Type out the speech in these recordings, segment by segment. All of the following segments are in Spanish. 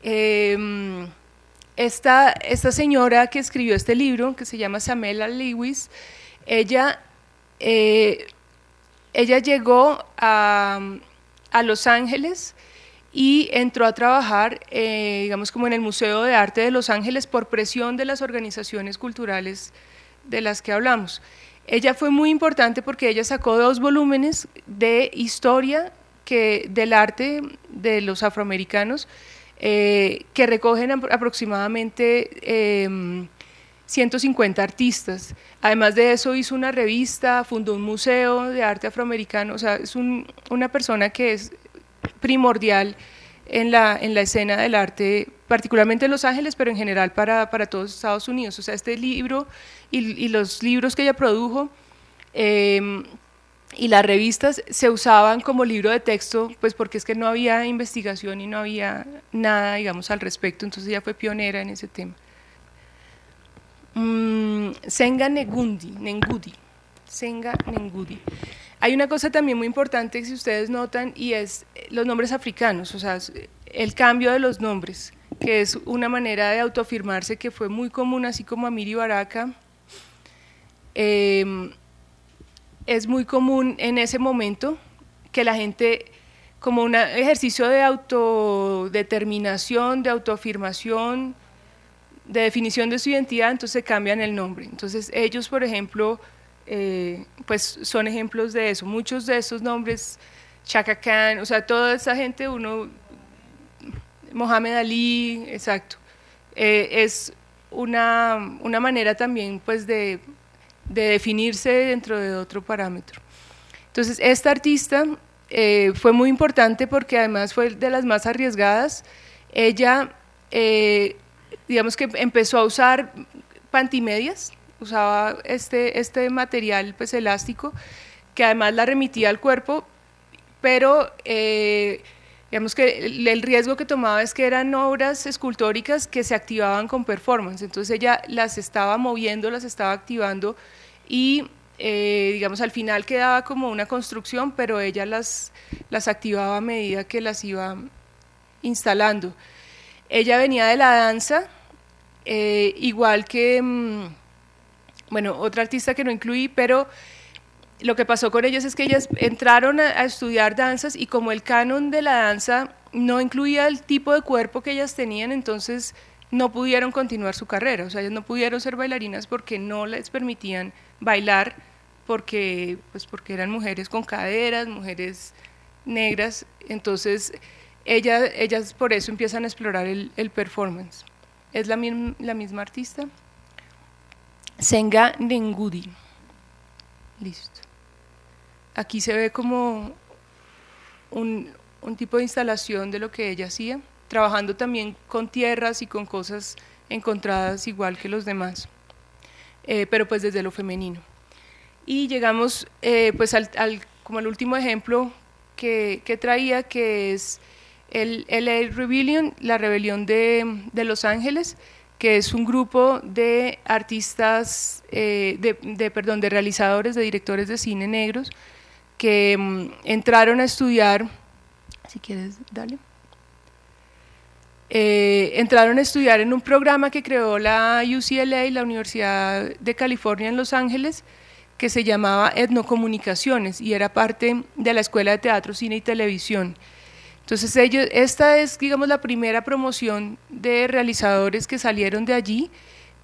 Esta señora que escribió este libro, que se llama Samela Lewis, ella, eh, ella llegó a Los Ángeles y entró a trabajar, digamos, como en el Museo de Arte de Los Ángeles por presión de las organizaciones culturales de las que hablamos. Ella fue muy importante porque ella sacó 2 volúmenes de historia del arte de los afroamericanos, que recogen aproximadamente 150 artistas. Además de eso hizo una revista, fundó un museo de arte afroamericano, o sea, es una persona que es primordial en la escena del arte, particularmente en Los Ángeles, pero en general para todos Estados Unidos. O sea, este libro y los libros que ella produjo y las revistas se usaban como libro de texto, pues porque es que no había investigación y no había nada, digamos, al respecto, entonces ella fue pionera en ese tema. Senga Nengudi. Senga Nengudi. Hay una cosa también muy importante que si ustedes notan y es los nombres africanos, o sea, el cambio de los nombres, que es una manera de autoafirmarse que fue muy común, así como Amiri Baraka, es muy común en ese momento que la gente, como un ejercicio de autodeterminación, de autoafirmación, de definición de su identidad, entonces cambian el nombre. Entonces ellos, por ejemplo, pues son ejemplos de eso. Muchos de esos nombres, Chaka Khan, o sea, toda esa gente, Mohamed Ali, exacto, es una manera también pues de definirse dentro de otro parámetro. Entonces esta artista fue muy importante porque además fue de las más arriesgadas. Ella digamos que empezó a usar pantimedias, usaba este material pues elástico que además la remitía al cuerpo, pero digamos que el riesgo que tomaba es que eran obras escultóricas que se activaban con performance, entonces ella las estaba moviendo, las estaba activando y digamos al final quedaba como una construcción, pero ella las activaba a medida que las iba instalando. Ella venía de la danza, igual que, bueno, otra artista que no incluí, pero lo que pasó con ellos es que ellas entraron a estudiar danzas y como el canon de la danza no incluía el tipo de cuerpo que ellas tenían, entonces no pudieron continuar su carrera, o sea, ellas no pudieron ser bailarinas porque no les permitían bailar, porque eran mujeres con caderas, mujeres negras, entonces ellas por eso empiezan a explorar el performance. Es la misma artista. Senga Nengudi. Listo. Aquí se ve como un tipo de instalación de lo que ella hacía, trabajando también con tierras y con cosas encontradas igual que los demás, pero pues desde lo femenino. Y llegamos pues como al último ejemplo que traía, que es el LA Rebellion, la rebelión de Los Ángeles, que es un grupo de artistas, de realizadores, de directores de cine negros, que entraron a estudiar, si quieres, dale. Entraron a estudiar en un programa que creó la UCLA, la Universidad de California en Los Ángeles, que se llamaba Etnocomunicaciones y era parte de la Escuela de Teatro, Cine y Televisión. Entonces esta es, digamos, la primera promoción de realizadores que salieron de allí,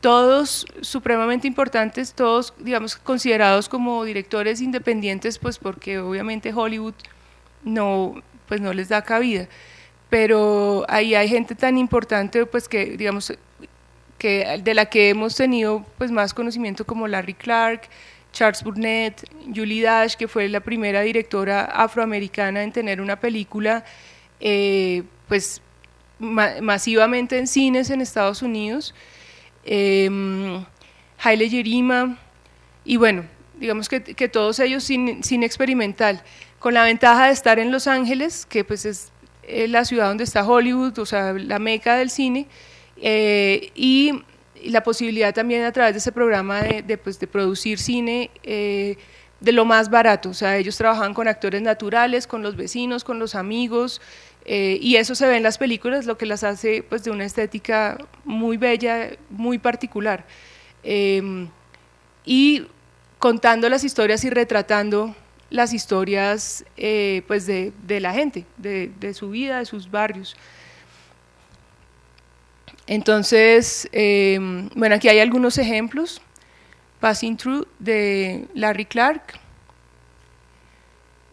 todos supremamente importantes, todos, digamos, considerados como directores independientes, pues porque obviamente Hollywood pues no les da cabida, pero ahí hay gente tan importante, pues que, digamos, que de la que hemos tenido pues más conocimiento, como Larry Clark, Charles Burnett, Julie Dash, que fue la primera directora afroamericana en tener una película pues masivamente en cines en Estados Unidos, Haile Yerima, y bueno, digamos que todos ellos sin experimental, con la ventaja de estar en Los Ángeles, que pues es la ciudad donde está Hollywood, o sea, la meca del cine, y la posibilidad también a través de ese programa de producir cine de lo más barato, o sea, ellos trabajaban con actores naturales, con los vecinos, con los amigos, y eso se ve en las películas, lo que las hace pues de una estética muy bella, muy particular, y contando las historias y retratando las historias pues de la gente, de su vida, de sus barrios. Entonces, bueno, aquí hay algunos ejemplos. Passing Through de Larry Clark.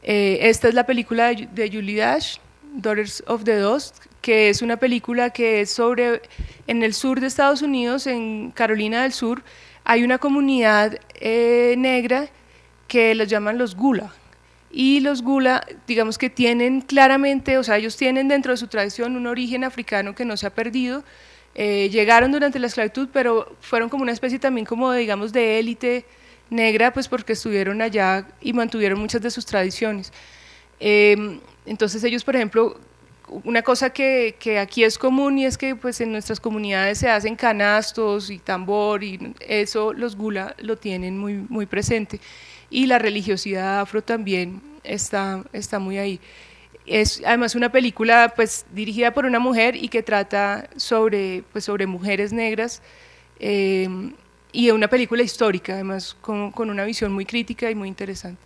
Esta es la película de Julie Dash, Daughters of the Dust, que es una película que es sobre, en el sur de Estados Unidos, en Carolina del Sur, hay una comunidad negra que los llaman los Gula. Y los Gula, digamos que tienen claramente, o sea, ellos tienen dentro de su tradición un origen africano que no se ha perdido. Llegaron durante la esclavitud, pero fueron como una especie también como de, digamos, de élite negra, pues porque estuvieron allá y mantuvieron muchas de sus tradiciones. Entonces ellos, por ejemplo, una cosa que aquí es común y es que pues en nuestras comunidades se hacen canastos y tambor, y eso los Gula lo tienen muy, muy presente, y la religiosidad afro también está muy ahí. Es además una película pues dirigida por una mujer y que trata sobre, pues, sobre mujeres negras, y una película histórica además con una visión muy crítica y muy interesante.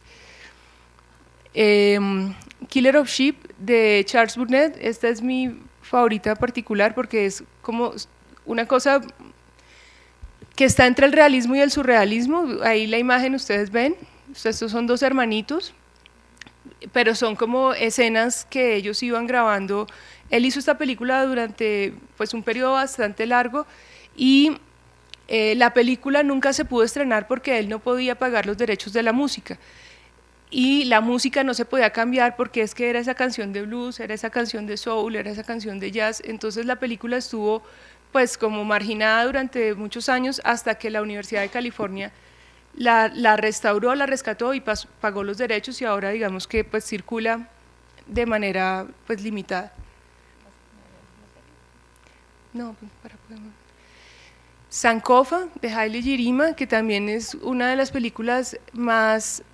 Killer of Sheep de Charles Burnett, esta es mi favorita particular porque es como una cosa que está entre el realismo y el surrealismo. Ahí la imagen ustedes ven, estos son dos hermanitos, pero son como escenas que ellos iban grabando. Él hizo esta película durante pues un periodo bastante largo, y la película nunca se pudo estrenar porque él no podía pagar los derechos de la música, y la música no se podía cambiar porque es que era esa canción de blues, era esa canción de soul, era esa canción de jazz. Entonces la película estuvo pues como marginada durante muchos años hasta que la Universidad de California la restauró, la rescató y pagó los derechos, y ahora digamos que pues circula de manera pues limitada. No, para poder... Sankofa de Haile Gerima, que también es una de las películas más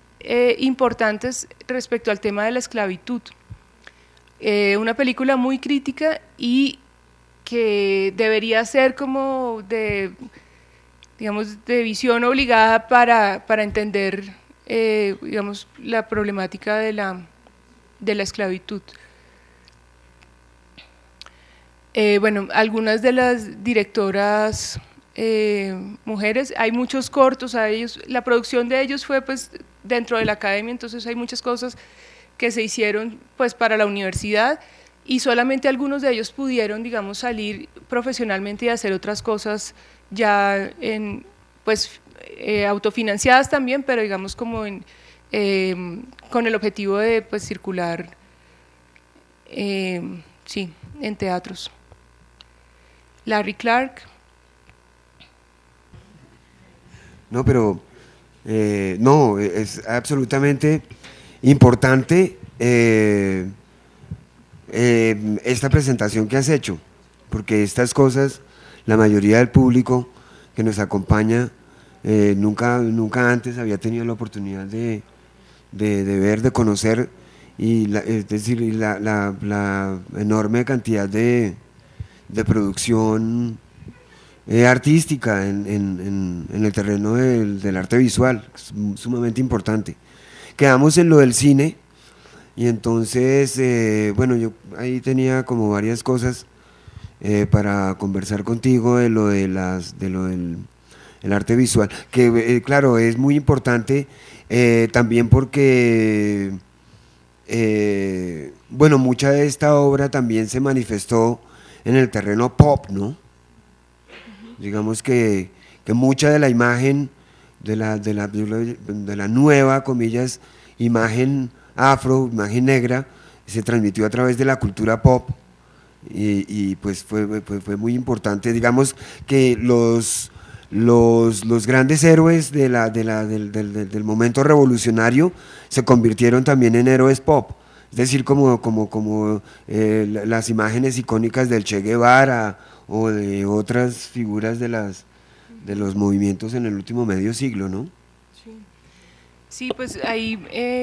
importantes respecto al tema de la esclavitud. Una película muy crítica y que debería ser como de, digamos, de visión obligada para entender, digamos, la problemática de la esclavitud. Bueno, algunas de las directoras mujeres, hay muchos cortos a ellos, la producción de ellos fue pues dentro de la academia, entonces hay muchas cosas que se hicieron pues para la universidad, y solamente algunos de ellos pudieron, digamos, salir profesionalmente y hacer otras cosas ya en, pues, autofinanciadas también, pero digamos como con el objetivo de pues circular, sí, en teatros. Larry Clark. No, pero no, es absolutamente importante esta presentación que has hecho, porque estas cosas, la mayoría del público que nos acompaña nunca antes había tenido la oportunidad de ver, de conocer, y es decir, la enorme cantidad de producción artística en el terreno del arte visual, es sumamente importante. Quedamos en lo del cine, y entonces, bueno, yo ahí tenía como varias cosas para conversar contigo de lo del el arte visual, que claro, es muy importante también porque, bueno, mucha de esta obra también se manifestó en el terreno pop, ¿no? Digamos que mucha de la imagen de la nueva, comillas, imagen afro, imagen negra, se transmitió a través de la cultura pop, y pues fue muy importante. Digamos que los grandes héroes del momento revolucionario se convirtieron también en héroes pop, es decir, como las imágenes icónicas del Che Guevara o de otras figuras de los movimientos en el último medio siglo, ¿no? Sí. Sí, pues ahí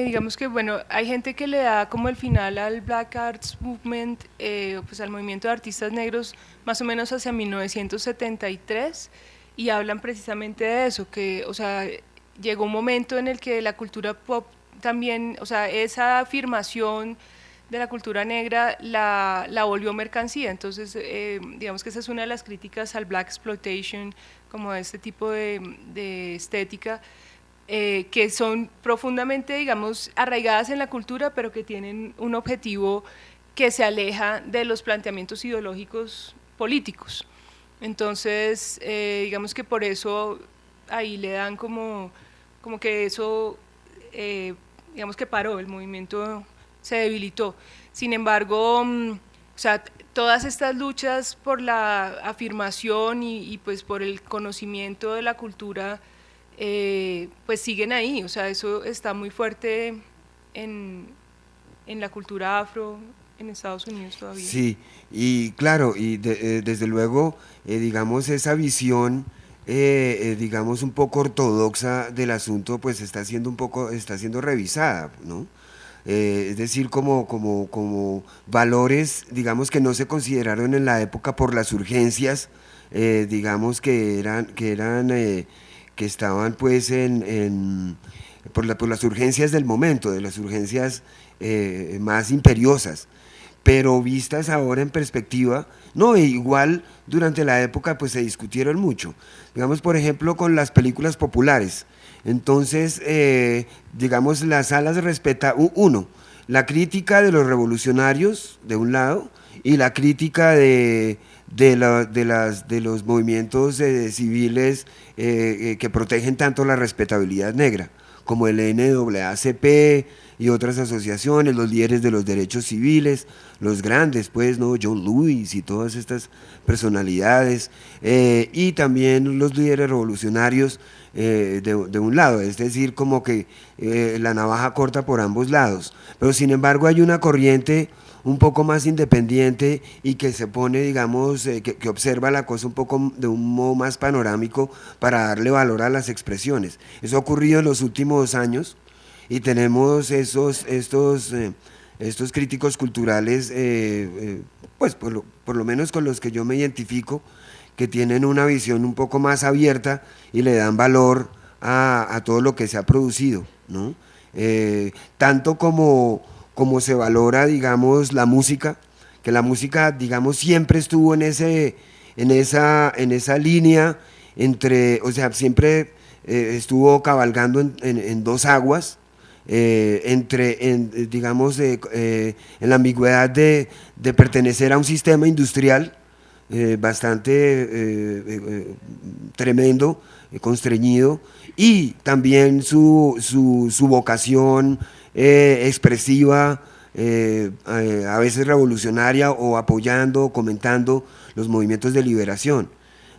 digamos que bueno, hay gente que le da como el final al Black Arts Movement, pues al movimiento de artistas negros más o menos hacia 1973 y hablan precisamente de eso, que o sea, llegó un momento en el que la cultura pop también, o sea, esa afirmación de la cultura negra la volvió mercancía, entonces digamos que esa es una de las críticas al Black Exploitation, como a este tipo de estética, que son profundamente, digamos, arraigadas en la cultura, pero que tienen un objetivo que se aleja de los planteamientos ideológicos políticos. Entonces, digamos que por eso ahí le dan como que eso, digamos que paró, el movimiento se debilitó. Sin embargo, o sea, todas estas luchas por la afirmación y pues por el conocimiento de la cultura, pues siguen ahí, o sea, eso está muy fuerte en, en la cultura afro en Estados Unidos todavía. Sí, y claro, desde luego, digamos, esa visión, digamos, un poco ortodoxa del asunto, pues está siendo revisada, ¿no? Es decir, como valores, digamos, que no se consideraron en la época por las urgencias, digamos, que estaban pues por las urgencias del momento, de las urgencias más imperiosas, pero vistas ahora en perspectiva, no, igual durante la época pues se discutieron mucho, digamos por ejemplo con las películas populares, entonces digamos las salas respeta uno, la crítica de los revolucionarios de un lado y la crítica de los movimientos civiles que protegen tanto la respetabilidad negra, como el NAACP y otras asociaciones, los líderes de los derechos civiles, los grandes, pues, ¿no? John Lewis y todas estas personalidades, y también los líderes revolucionarios de un lado, es decir, como que la navaja corta por ambos lados. Pero sin embargo hay una corriente un poco más independiente y que se pone, digamos, que observa la cosa un poco de un modo más panorámico para darle valor a las expresiones. Eso ha ocurrido en los últimos años y tenemos estos críticos culturales, pues por lo menos con los que yo me identifico, que tienen una visión un poco más abierta y le dan valor a todo lo que se ha producido, ¿no? Tanto como se valora, digamos, la música, que la música, digamos, siempre estuvo en esa línea entre, o sea, siempre estuvo cabalgando en dos aguas, digamos, en la ambigüedad de pertenecer a un sistema industrial bastante tremendo, constreñido, y también su vocación expresiva, a veces revolucionaria, o apoyando o comentando los movimientos de liberación.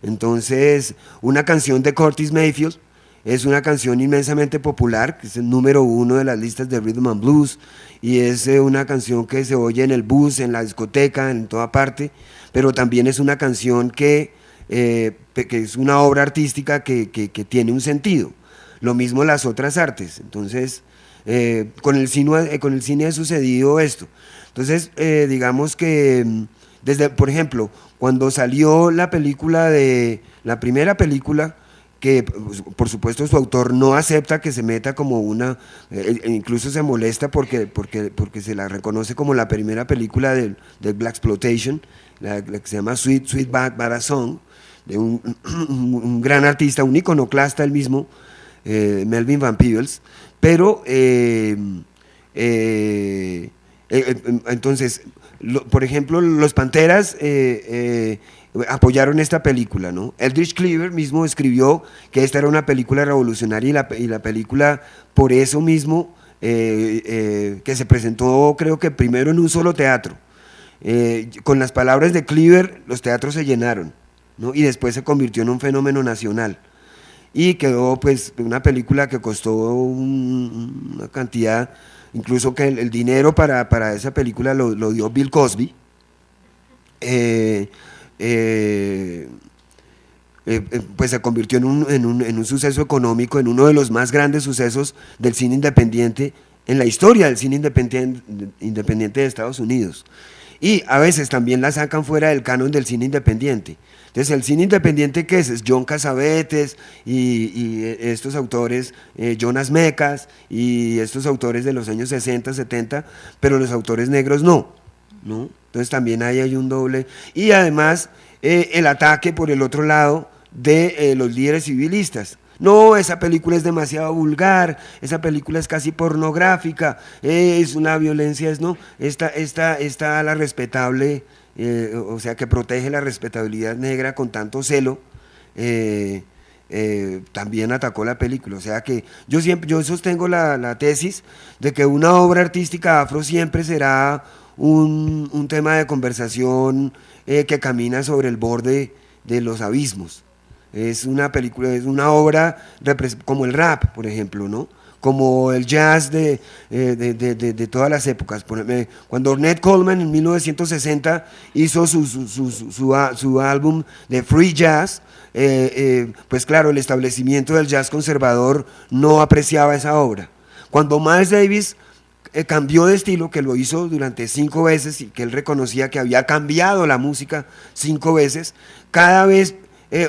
Entonces, una canción de Curtis Mayfield es una canción inmensamente popular, que es el número uno de las listas de Rhythm and Blues, y es una canción que se oye en el bus, en la discoteca, en toda parte, pero también es una canción que es una obra artística que tiene un sentido. Lo mismo las otras artes. Entonces, con el cine ha sucedido esto. Entonces, digamos que por ejemplo, cuando salió la primera película, que por supuesto su autor no acepta que se meta como incluso se molesta porque se la reconoce como la primera película del Blaxploitation, la que se llama Sweet Sweet Bad Song, de un gran artista, un iconoclasta el mismo, Melvin Van Peebles, pero entonces, por ejemplo, los Panteras apoyaron esta película, ¿no? Eldridge Cleaver mismo escribió que esta era una película revolucionaria, y la película, por eso mismo, que se presentó, creo que primero en un solo teatro. Con las palabras de Cleaver, los teatros se llenaron, ¿no? Y después se convirtió en un fenómeno nacional. Y quedó pues una película que costó una cantidad, incluso que el dinero para esa película lo dio Bill Cosby. pues se convirtió en un suceso económico, en uno de los más grandes sucesos del cine independiente, en la historia del cine independiente de Estados Unidos. Y a veces también la sacan fuera del canon del cine independiente. Entonces, el cine independiente, ¿qué es? Es John Cassavetes y estos autores, Jonas Mekas y estos autores de los años 60, 70, pero los autores negros no. Entonces también ahí hay un doble. Y además el ataque por el otro lado de los líderes civilistas. No, esa película es demasiado vulgar, esa película es casi pornográfica, es una violencia, esta la respetable, o sea, que protege la respetabilidad negra con tanto celo, también atacó la película. O sea que yo sostengo la tesis de que una obra artística afro siempre será un tema de conversación que camina sobre el borde de los abismos. Es una película, es una obra como el rap, por ejemplo, ¿no? Como el jazz de todas las épocas. Cuando Ornette Coleman en 1960 hizo su álbum de Free Jazz, pues claro, el establecimiento del jazz conservador no apreciaba esa obra. Cuando Miles Davis cambió de estilo, que lo hizo durante 5 veces y que él reconocía que había cambiado la música 5 veces, cada vez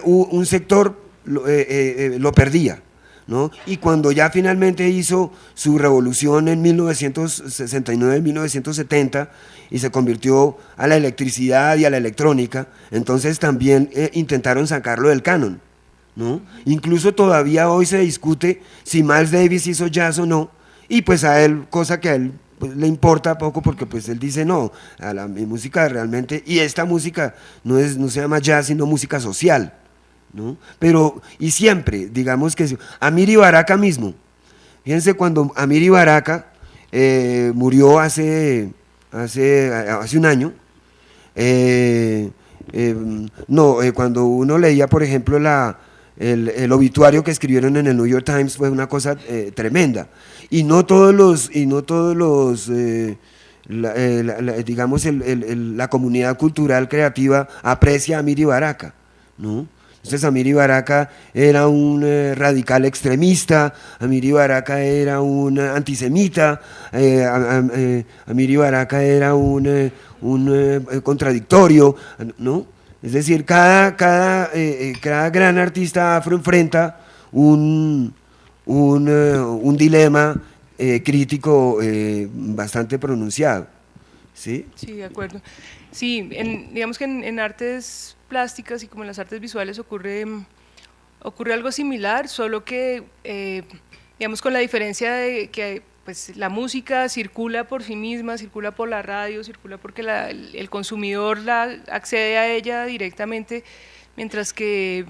un sector lo perdía, ¿no? Y cuando ya finalmente hizo su revolución en 1969, 1970 y se convirtió a la electricidad y a la electrónica, entonces también intentaron sacarlo del canon, ¿no? Incluso todavía hoy se discute si Miles Davis hizo jazz o no, y pues a él, cosa que a él pues, le importa poco, porque pues él dice no, mi música realmente, y esta música no se llama jazz sino música social, ¿no? Pero, y siempre, digamos que Amiri Baraka mismo, fíjense, cuando Amiri Baraka murió hace un año, cuando uno leía, por ejemplo, el obituario que escribieron en el New York Times, fue una cosa tremenda, y no todos los digamos la comunidad cultural creativa aprecia a Amiri Baraka, ¿no? Entonces Amiri Baraka era un radical extremista, Amiri Baraka era un antisemita, Amiri Baraka era un contradictorio, ¿no? Es decir, cada gran artista afro enfrenta un dilema crítico bastante pronunciado. ¿Sí? Sí, de acuerdo. Sí, digamos que en artes plásticas y como en las artes visuales ocurre algo similar, solo que, digamos, con la diferencia de que pues, la música circula por sí misma, circula por la radio, circula porque el consumidor accede a ella directamente, mientras que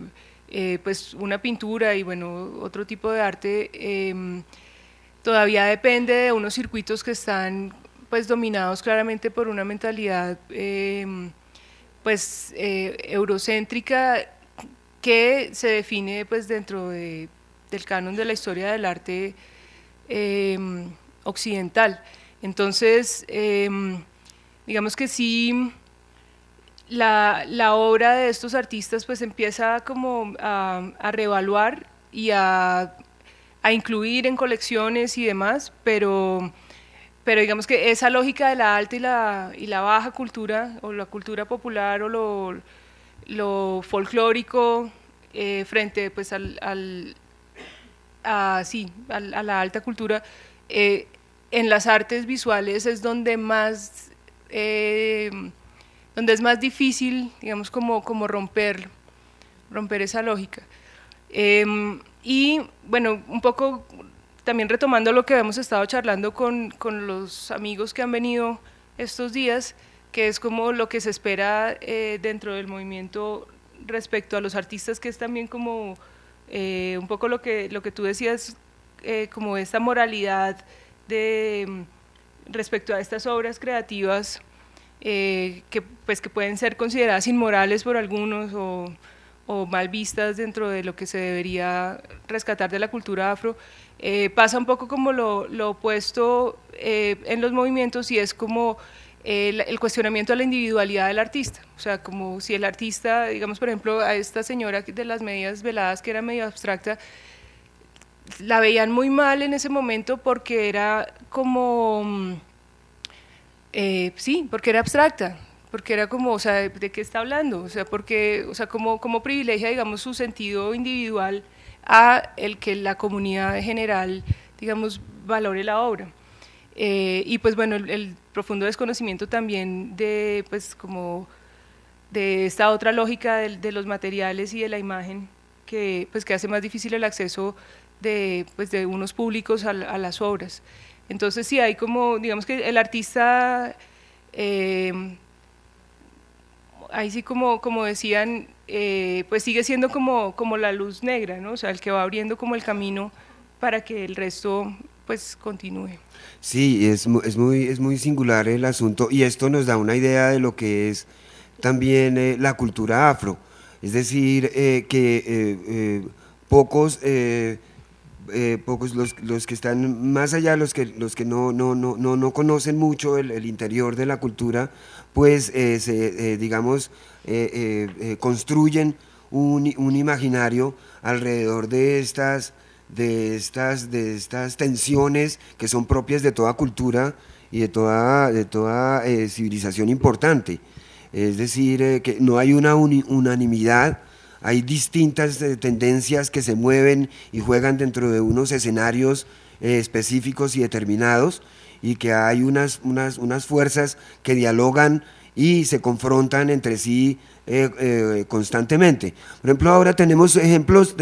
pues una pintura y bueno, otro tipo de arte todavía depende de unos circuitos que están pues dominados claramente por una mentalidad eurocéntrica que se define pues dentro del canon de la historia del arte occidental. Entonces, digamos que sí, la obra de estos artistas pues empieza como a reevaluar y a incluir en colecciones y demás, pero digamos que esa lógica de la alta y la baja cultura, o la cultura popular, o lo folclórico, frente pues a la alta cultura, en las artes visuales es donde es más difícil, digamos, como romper esa lógica. Y bueno, un poco también retomando lo que hemos estado charlando con los amigos que han venido estos días, que es como lo que se espera dentro del movimiento respecto a los artistas, que es también como un poco lo que tú decías, como esta moralidad respecto a estas obras creativas que pueden ser consideradas inmorales por algunos o mal vistas dentro de lo que se debería rescatar de la cultura afro. Pasa un poco como lo opuesto en los movimientos, y es como el cuestionamiento a la individualidad del artista, o sea, como si el artista, digamos por ejemplo a esta señora de las medias veladas que era medio abstracta, la veían muy mal en ese momento porque era como, sí, porque era abstracta, porque era como, o sea, ¿de qué está hablando? O sea, porque, o sea, como privilegia, digamos, su sentido individual a el que la comunidad general, digamos, valore la obra. Y pues bueno, el profundo desconocimiento también de, pues como, de esta otra lógica de los materiales y de la imagen que, pues, que hace más difícil el acceso de, pues, de unos públicos a las obras. Entonces sí, hay como, digamos que el artista, ahí sí como decían, pues sigue siendo como la luz negra, ¿no? O sea, el que va abriendo como el camino para que el resto pues continúe. Sí, es muy singular el asunto y esto nos da una idea de lo que es también la cultura afro. Es decir, pocos, pocos los que están más allá, los que no conocen mucho el interior de la cultura, pues digamos, construyen un imaginario alrededor de estas tensiones que son propias de toda cultura y de toda civilización importante. Es decir, que no hay una unanimidad, hay distintas tendencias que se mueven y juegan dentro de unos escenarios específicos y determinados, y que hay unas fuerzas que dialogan y se confrontan entre sí constantemente. Por ejemplo, ahora tenemos ejemplos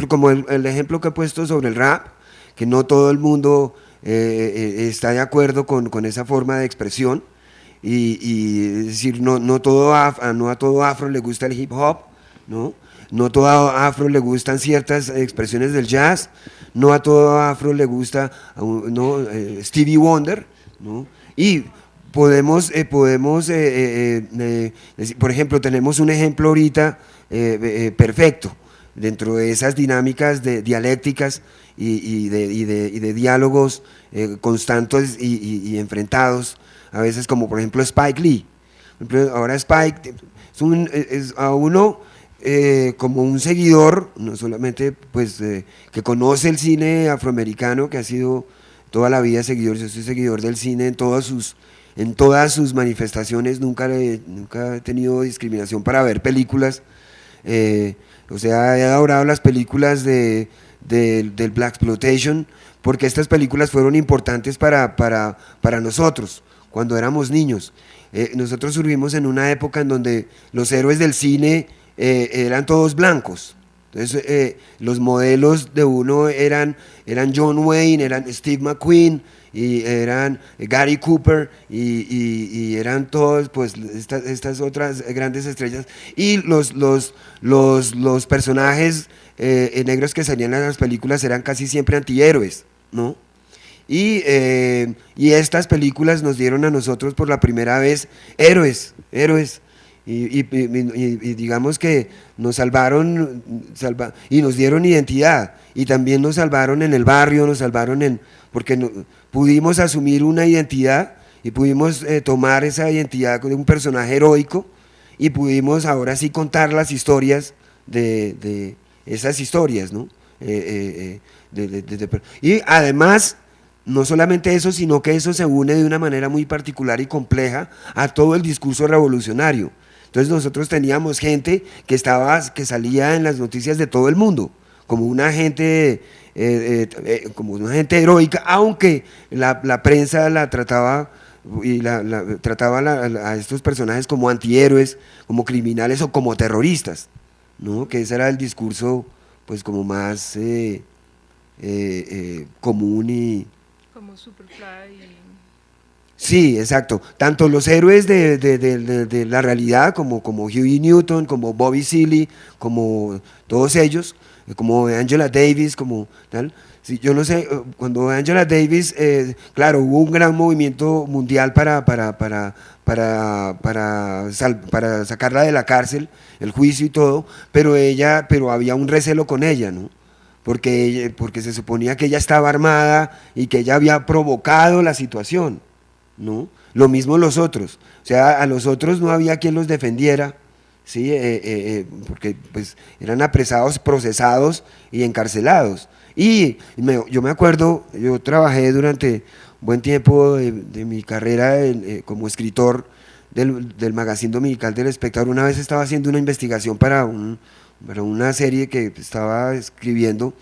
como el ejemplo que he puesto sobre el rap, que no todo el mundo está de acuerdo con esa forma de expresión, y es decir, no a todo afro le gusta el hip hop, ¿no? No a todo afro le gustan ciertas expresiones del jazz, no a todo afro le gusta ¿no? Stevie Wonder, ¿no? Y decir, por ejemplo, tenemos un ejemplo ahorita perfecto dentro de esas dinámicas dialécticas y de diálogos constantes y enfrentados, a veces como por ejemplo Spike Lee. Ahora Spike es a uno como un seguidor, no solamente pues que conoce el cine afroamericano, que ha sido toda la vida seguidor. Yo soy seguidor del cine en todas sus manifestaciones, nunca he tenido discriminación para ver películas, o sea, he adorado las películas del Blaxploitation, porque estas películas fueron importantes para nosotros cuando éramos niños. Nosotros surgimos en una época en donde los héroes del cine eran todos blancos. Entonces los modelos de uno eran John Wayne, eran Steve McQueen, y eran Gary Cooper, y eran todos pues estas otras grandes estrellas, y los personajes negros que salían en las películas eran casi siempre antihéroes, ¿no? Y estas películas nos dieron a nosotros por la primera vez héroes, y digamos que nos salvaron y nos dieron identidad, y también nos salvaron en el barrio, nos salvaron porque pudimos asumir una identidad y pudimos tomar esa identidad de un personaje heroico, y pudimos ahora sí contar las historias de esas historias, ¿no? Y además, no solamente eso, sino que eso se une de una manera muy particular y compleja a todo el discurso revolucionario. Entonces nosotros teníamos gente que salía en las noticias de todo el mundo, como una gente heroica, aunque la prensa la trataba trataba a estos personajes como antihéroes, como criminales o como terroristas, ¿no? Que ese era el discurso pues como más común y... Como Superfly. Sí, exacto. Tanto los héroes de la realidad como Huey Newton, como Bobby Seale, como todos ellos, como Angela Davis, como tal. Sí, yo no sé, cuando Angela Davis, claro, hubo un gran movimiento mundial para sacarla de la cárcel, el juicio y todo, pero había un recelo con ella, ¿no? Porque se suponía que ella estaba armada y que ella había provocado la situación, ¿no? lo mismo los otros, o sea, a los otros no había quien los defendiera, ¿sí? Porque pues eran apresados, procesados y encarcelados. Yo me acuerdo, yo trabajé durante un buen tiempo de mi carrera como escritor del magazine dominical del Espectador. Una vez estaba haciendo una investigación para una serie que estaba escribiendo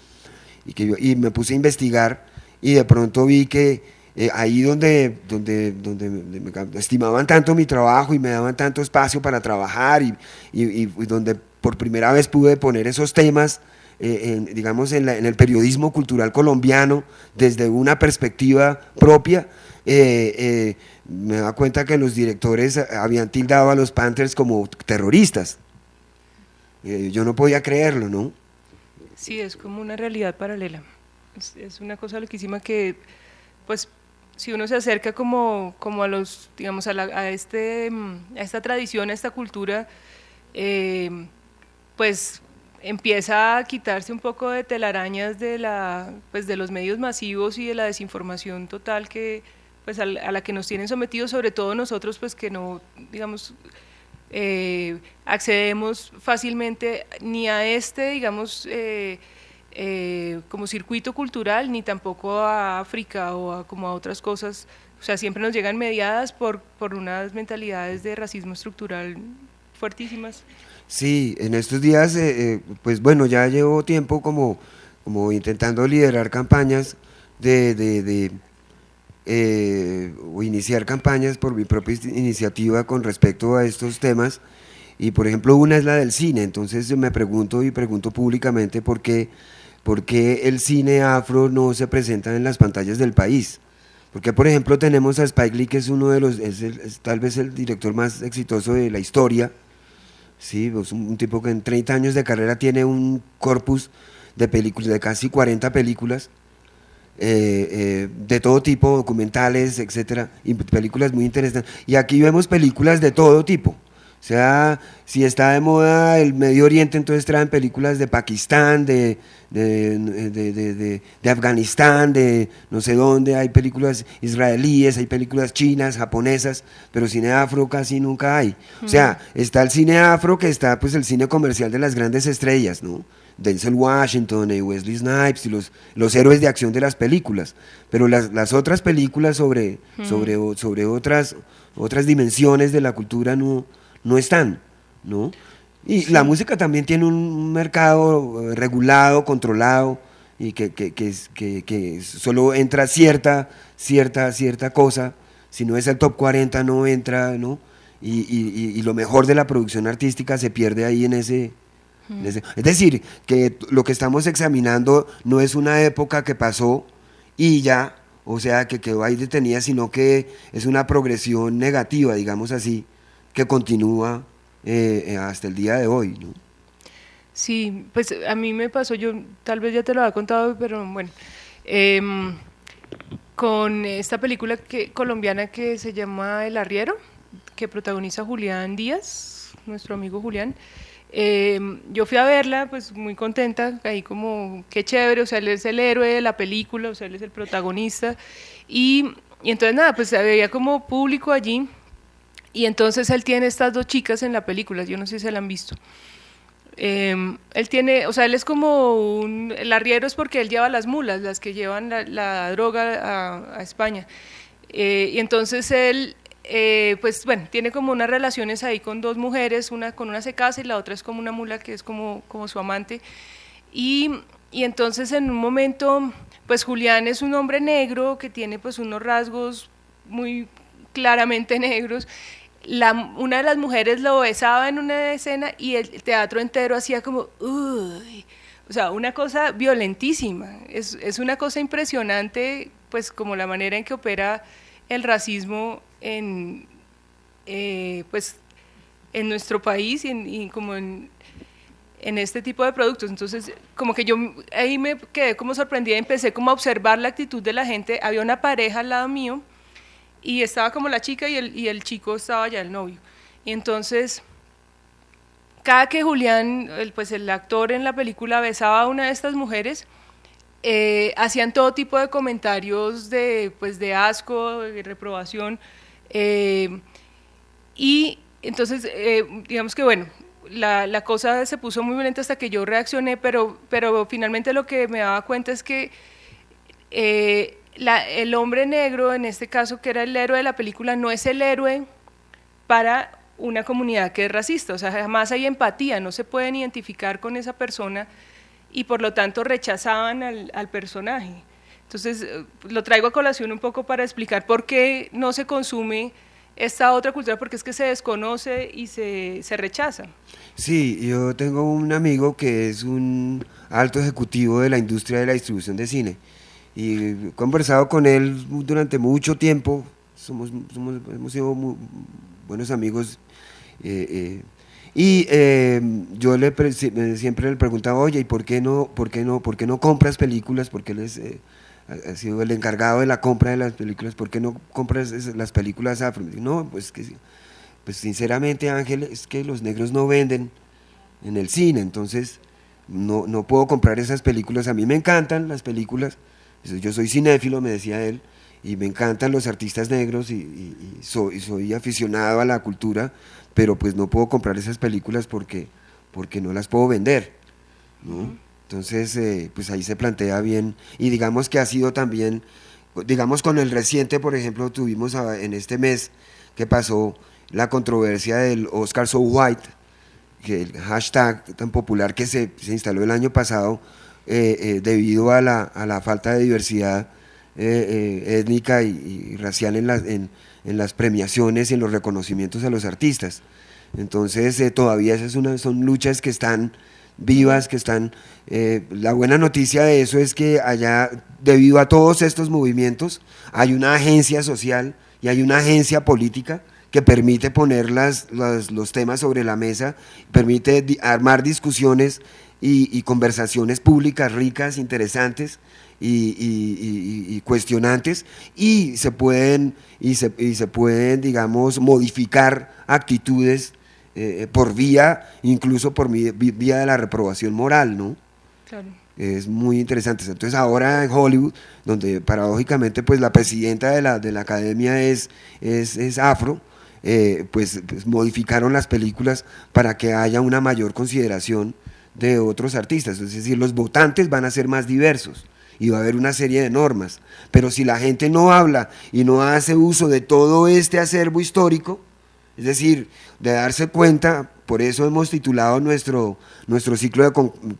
y me puse a investigar y de pronto vi que ahí donde me estimaban tanto mi trabajo y me daban tanto espacio para trabajar y donde por primera vez pude poner esos temas digamos en el periodismo cultural colombiano desde una perspectiva propia, me da cuenta que los directores habían tildado a los Panthers como terroristas. Yo no podía creerlo, ¿no? Sí, es como una realidad paralela. Es una cosa loquísima que, pues, si uno se acerca como a los, digamos, a esta tradición, a esta cultura, pues empieza a quitarse un poco de telarañas pues, de los medios masivos y de la desinformación total que, pues, a la que nos tienen sometidos, sobre todo nosotros, pues, que no, digamos, accedemos fácilmente ni a digamos, como circuito cultural, ni tampoco a África o como a otras cosas. O sea, siempre nos llegan mediadas por unas mentalidades de racismo estructural fuertísimas. Sí, en estos días, pues bueno, ya llevo tiempo como intentando liderar campañas o iniciar campañas por mi propia iniciativa con respecto a estos temas, y por ejemplo una es la del cine. Entonces yo me pregunto y pregunto públicamente por qué el cine afro no se presenta en las pantallas del país. Porque por ejemplo tenemos a Spike Lee, que es uno de los, es tal vez el director más exitoso de la historia, ¿sí? Es un tipo que en 30 años de carrera tiene un corpus de películas, de casi 40 películas, de todo tipo, documentales, etcétera, y películas muy interesantes. Y aquí vemos películas de todo tipo. O sea, si está de moda el Medio Oriente, entonces traen películas de Pakistán, de Afganistán, de no sé dónde. Hay películas israelíes, hay películas chinas, japonesas, pero cine afro casi nunca hay. O sea, está el cine afro, que está pues el cine comercial de las grandes estrellas, ¿no? Denzel Washington y Wesley Snipes y los héroes de acción de las películas, pero las otras películas sobre otras dimensiones de la cultura no están, ¿no? Y sí, la música también tiene un mercado regulado, controlado, y que solo entra cierta cosa. Si no es el top 40 no entra, ¿no? Y lo mejor de la producción artística se pierde ahí en ese. Es decir, que lo que estamos examinando no es una época que pasó y ya, o sea, que quedó ahí detenida, sino que es una progresión negativa, digamos así, que continúa hasta el día de hoy, ¿no? Sí, pues a mí me pasó, yo tal vez ya te lo había contado, pero bueno, con esta película colombiana que se llama El Arriero, que protagoniza Julián Díaz, nuestro amigo Julián. Yo fui a verla, pues muy contenta, ahí como, qué chévere, o sea, él es el héroe de la película, o sea, él es el protagonista, y entonces nada, pues había como público allí, y entonces él tiene estas dos chicas en la película, yo no sé si se la han visto. Él tiene, o sea, él es como el arriero es porque él lleva las mulas, las que llevan la droga a España, y entonces él, pues bueno, tiene como unas relaciones ahí con dos mujeres, una con una se casa y la otra es como una mula que es como su amante, y entonces en un momento, pues Julián es un hombre negro que tiene pues unos rasgos muy claramente negros. Una de las mujeres lo besaba en una escena y el teatro entero hacía como, uy, o sea, una cosa violentísima, es una cosa impresionante, pues como la manera en que opera el racismo pues, en nuestro país y como en este tipo de productos. Entonces, como que yo ahí me quedé como sorprendida, empecé como a observar la actitud de la gente, había una pareja al lado mío, y estaba como la chica y el chico estaba ya el novio. Y entonces, cada que Julián, pues el actor en la película, besaba a una de estas mujeres, hacían todo tipo de comentarios pues de asco, de reprobación, Y entonces, digamos que bueno, la cosa se puso muy violenta hasta que yo reaccioné, pero finalmente lo que me daba cuenta es que el hombre negro, en este caso, que era el héroe de la película, no es el héroe para una comunidad que es racista, o sea, jamás hay empatía, no se pueden identificar con esa persona y por lo tanto rechazaban al personaje. Entonces, lo traigo a colación un poco para explicar por qué no se consume esta otra cultura, porque es que se desconoce y se rechaza. Sí, yo tengo un amigo que es un alto ejecutivo de la industria de la distribución de cine y he conversado con él durante mucho tiempo, hemos sido muy buenos amigos yo siempre le preguntaba, oye, ¿y por qué no compras películas? Porque él ha sido el encargado de la compra de las películas, ¿por qué no compras las películas afro? Y no, pues sinceramente, Ángel, es que los negros no venden en el cine, entonces no puedo comprar esas películas. A mí me encantan las películas, yo soy cinéfilo, me decía él, y me encantan los artistas negros y soy aficionado a la cultura, pero pues no puedo comprar esas películas porque no las puedo vender, ¿no? Entonces, pues ahí se plantea bien, y digamos que ha sido también, digamos con el reciente, por ejemplo, tuvimos en este mes que pasó la controversia del Oscar So White, que el hashtag tan popular que se instaló el año pasado debido a la falta de diversidad étnica y racial en las premiaciones y en los reconocimientos a los artistas. Entonces todavía son luchas que están vivas, que están... la buena noticia de eso es que allá, debido a todos estos movimientos, hay una agencia social y hay una agencia política que permite poner los temas sobre la mesa, permite armar discusiones y conversaciones públicas ricas, interesantes y cuestionantes, y se pueden, digamos, modificar actitudes incluso por vía de la reprobación moral, ¿no? Claro. Es muy interesante. Entonces ahora en Hollywood, donde paradójicamente pues la presidenta de la academia es afro, pues modificaron las películas para que haya una mayor consideración de otros artistas, es decir, los votantes van a ser más diversos y va a haber una serie de normas, pero si la gente no habla y no hace uso de todo este acervo histórico, es decir, de darse cuenta, por eso hemos titulado nuestro ciclo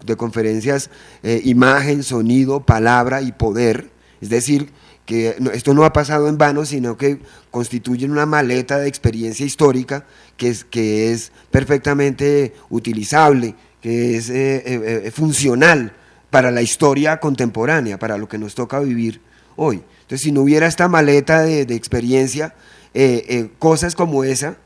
de conferencias Imagen, Sonido, Palabra y Poder, es decir, que esto no ha pasado en vano, sino que constituyen una maleta de experiencia histórica que es perfectamente utilizable, que es funcional para la historia contemporánea, para lo que nos toca vivir hoy. Entonces, si no hubiera esta maleta de experiencia, cosas como esa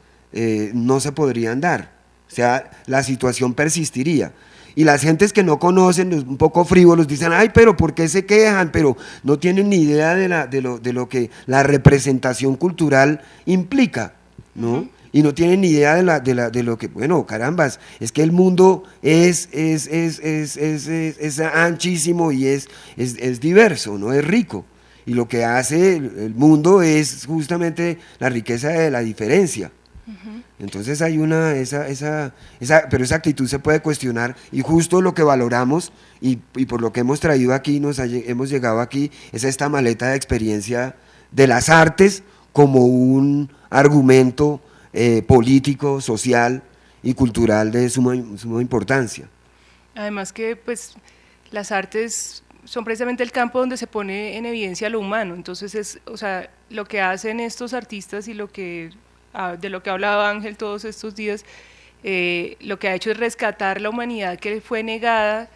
no se podrían dar, o sea, la situación persistiría. Y las gentes que no conocen, un poco frívolos, dicen, ay, pero ¿por qué se quejan? Pero no tienen ni idea de lo que la representación cultural implica, ¿no? Y no tienen ni idea de lo que, bueno, carambas, es que el mundo es anchísimo y es diverso, ¿no? Es rico. Y lo que hace el mundo es justamente la riqueza de la diferencia. Entonces hay pero esa actitud se puede cuestionar, y justo lo que valoramos y por lo que hemos traído aquí, hemos llegado aquí, es esta maleta de experiencia de las artes como un argumento político, social y cultural de suma importancia. Además que pues las artes son precisamente el campo donde se pone en evidencia lo humano, entonces o sea, lo que hacen estos artistas y de lo que ha hablado Ángel todos estos días, lo que ha hecho es rescatar la humanidad que fue negada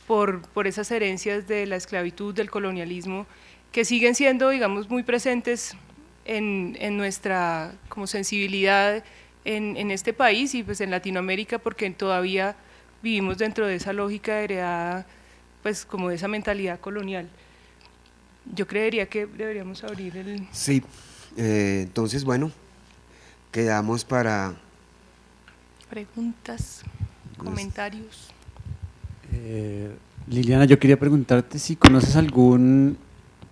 por esas herencias de la esclavitud, del colonialismo, que siguen siendo, digamos, muy presentes en nuestra como sensibilidad en este país y pues en Latinoamérica, porque todavía vivimos dentro de esa lógica heredada, pues como de esa mentalidad colonial. Yo creería que deberíamos abrir el... Sí, entonces bueno, quedamos para... Preguntas, comentarios. Liliana, yo quería preguntarte si conoces algún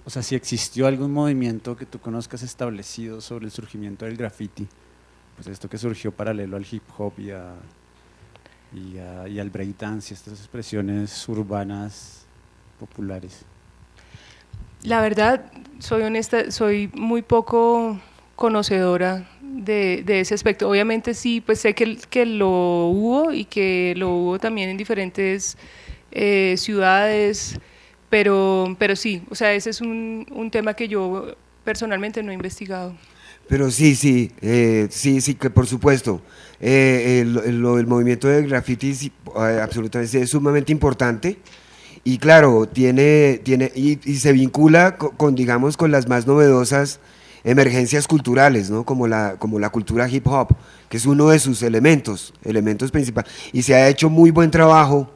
o sea, si existió algún movimiento que tú conozcas establecido sobre el surgimiento del graffiti, pues esto que surgió paralelo al hip hop y al breakdance, y estas expresiones urbanas populares. La verdad, soy honesta, soy muy poco conocedora de ese aspecto. Obviamente sí, pues sé que lo hubo y que lo hubo también en diferentes ciudades, pero sí, o sea, ese es un tema que yo personalmente no he investigado. Pero sí, sí, sí, que por supuesto. El movimiento del graffiti sí, absolutamente es sumamente importante. Y claro, y se vincula digamos, con las más novedosas emergencias culturales, ¿no? Como la cultura hip hop, que es uno de sus elementos principales. Y se ha hecho muy buen trabajo.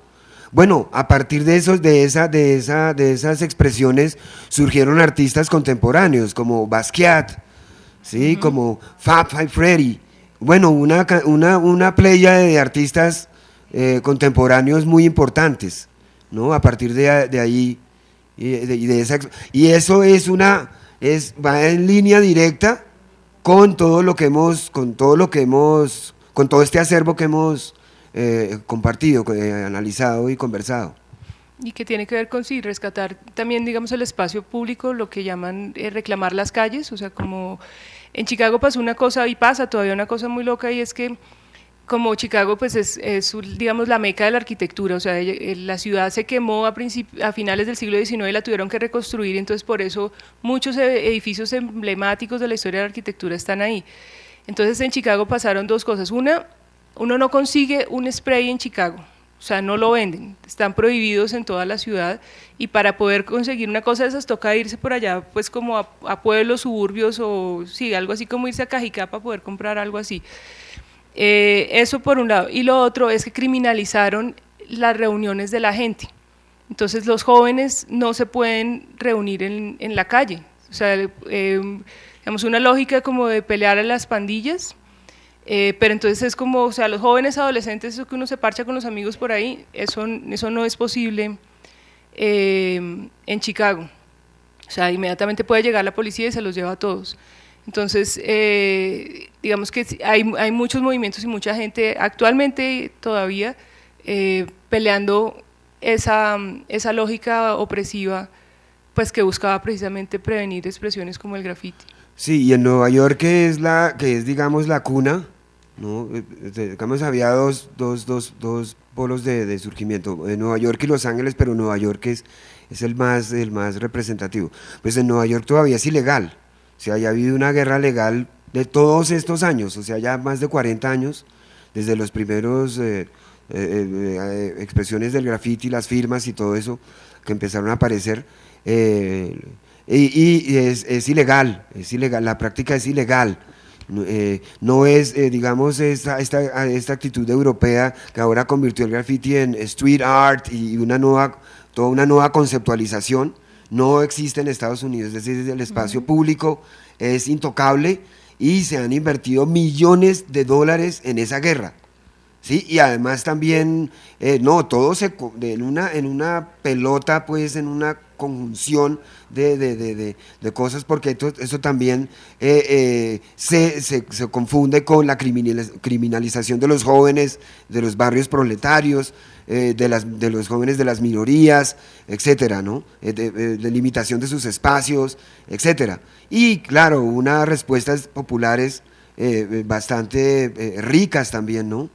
Bueno, a partir de de esas expresiones surgieron artistas contemporáneos como Basquiat, ¿sí? Como Fab Five Freddy. Bueno, una playa de artistas contemporáneos muy importantes, ¿no? A partir de ahí y eso va en línea directa con todo lo que hemos, con todo este acervo que hemos compartido, analizado y conversado. Y que tiene que ver con sí, rescatar también, digamos, el espacio público, lo que llaman reclamar las calles, o sea, como en Chicago pasó una cosa y pasa todavía una cosa muy loca y es que como Chicago pues digamos la meca de la arquitectura, o sea, la ciudad se quemó a finales del siglo XIX y la tuvieron que reconstruir, entonces por eso muchos edificios emblemáticos de la historia de la arquitectura están ahí. Entonces en Chicago pasaron dos cosas, uno no consigue un spray en Chicago, o sea, no lo venden, están prohibidos en toda la ciudad y para poder conseguir una cosa de esas toca irse por allá, pues como a pueblos, suburbios o sí, algo así como irse a Cajicá para poder comprar algo así. Eso por un lado. Y lo otro es que criminalizaron las reuniones de la gente. Entonces los jóvenes no se pueden reunir en la calle. O sea, digamos una lógica como de pelear a las pandillas. Pero entonces es como, o sea, los jóvenes adolescentes, eso que uno se parcha con los amigos por ahí, eso no es posible en Chicago. O sea, inmediatamente puede llegar la policía y se los lleva a todos. Entonces, digamos que hay muchos movimientos y mucha gente actualmente todavía peleando esa lógica opresiva, pues que buscaba precisamente prevenir expresiones como el graffiti. Sí, y en Nueva York, que es digamos, la cuna, ¿no? Digamos, había dos polos de surgimiento, en Nueva York y Los Ángeles, pero Nueva York es el más representativo. Pues en Nueva York todavía es ilegal, o sea, ya ha habido una guerra legal de todos estos años, o sea, ya más de 40 años, desde los primeros expresiones del graffiti, las firmas y todo eso que empezaron a aparecer, y es ilegal, la práctica es ilegal. No es, digamos, esta actitud europea que ahora convirtió el graffiti en street art y toda una nueva conceptualización, no existe en Estados Unidos, es decir, el espacio público es intocable y se han invertido millones de dólares en esa guerra. Sí, y además también, no, todo en una pelota, pues, en una conjunción de cosas, porque eso también se confunde con la criminalización de los jóvenes, de los barrios proletarios, de los jóvenes de las minorías, etcétera, ¿no? De limitación de sus espacios, etcétera. Y claro, unas respuestas populares bastante ricas también, ¿no?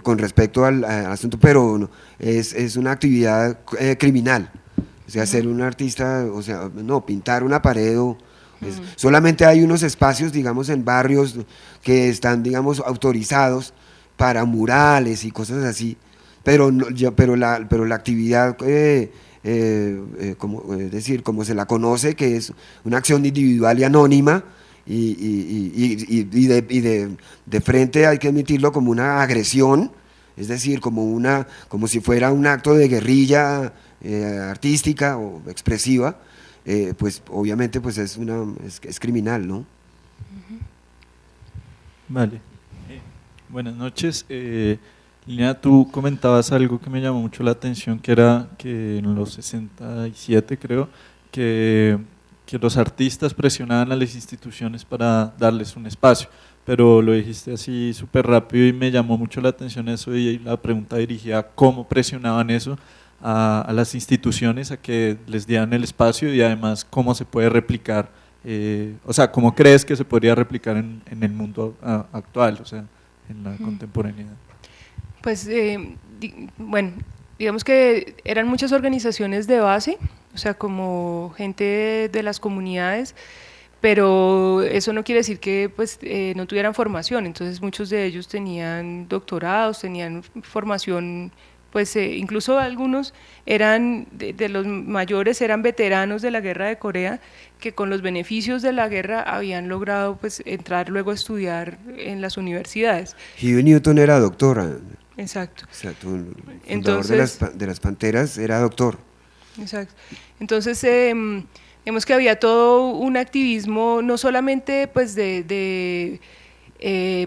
Con respecto al asunto, pero es una actividad criminal, o sea, ser un artista, o sea, no, pintar una pared solamente hay unos espacios, digamos, en barrios que están, digamos, autorizados para murales y cosas así, pero la actividad es decir, como se la conoce, que es una acción individual y anónima, de frente hay que admitirlo como una agresión, es decir, como si fuera un acto de guerrilla artística o expresiva, pues obviamente pues es criminal, ¿no? Vale. Buenas noches. Lina, tú comentabas algo que me llamó mucho la atención, que era que en los 67 creo, que, que los artistas presionaban a las instituciones para darles un espacio, pero lo dijiste así súper rápido y me llamó mucho la atención eso, y la pregunta dirigía a cómo presionaban eso a las instituciones a que les dieran el espacio, y además cómo se puede replicar, o sea, cómo crees que se podría replicar en el mundo actual, o sea, en la contemporaneidad. Pues, bueno, digamos que eran muchas organizaciones de base, o sea, como gente de las comunidades, pero eso no quiere decir que pues, no tuvieran formación. Entonces muchos de ellos tenían doctorados, tenían formación, pues incluso algunos eran, de los mayores, eran veteranos de la guerra de Corea, que con los beneficios de la guerra habían logrado pues, entrar luego a estudiar en las universidades. Huey Newton era doctora. Exacto. Exacto, el fundador Entonces, de las Panteras era doctor. Exacto. Entonces, vemos que había todo un activismo, no solamente pues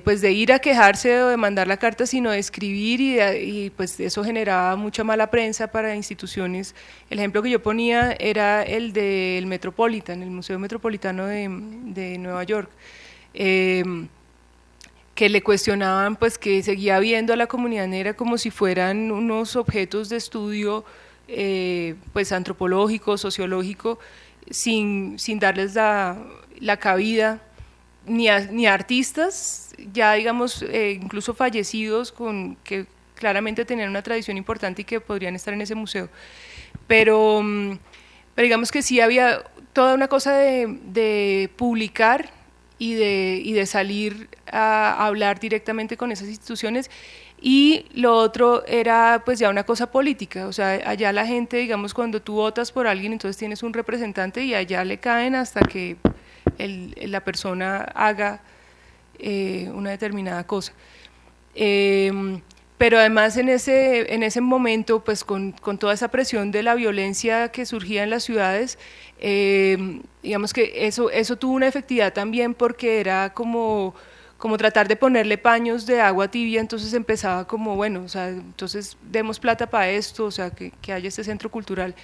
pues de ir a quejarse o de mandar la carta, sino de escribir, y pues eso generaba mucha mala prensa para instituciones. El ejemplo que yo ponía era el del Metropolitan, el Museo Metropolitano de Nueva York, que le cuestionaban pues que seguía viendo a la comunidad negra como si fueran unos objetos de estudio pues antropológico, sociológico, sin darles la cabida ni a artistas ya digamos incluso fallecidos que claramente tenían una tradición importante y que podrían estar en ese museo, pero digamos que sí había toda una cosa de publicar y de salir a hablar directamente con esas instituciones. Y lo otro era pues ya una cosa política, o sea, allá la gente, digamos, cuando tú votas por alguien, entonces tienes un representante y allá le caen hasta que la persona haga una determinada cosa. Pero además en ese momento, pues con toda esa presión de la violencia que surgía en las ciudades, digamos que eso tuvo una efectividad también, porque era como tratar de ponerle paños de agua tibia. Entonces empezaba como, bueno, o sea, entonces demos plata para esto, o sea, que haya este centro cultural.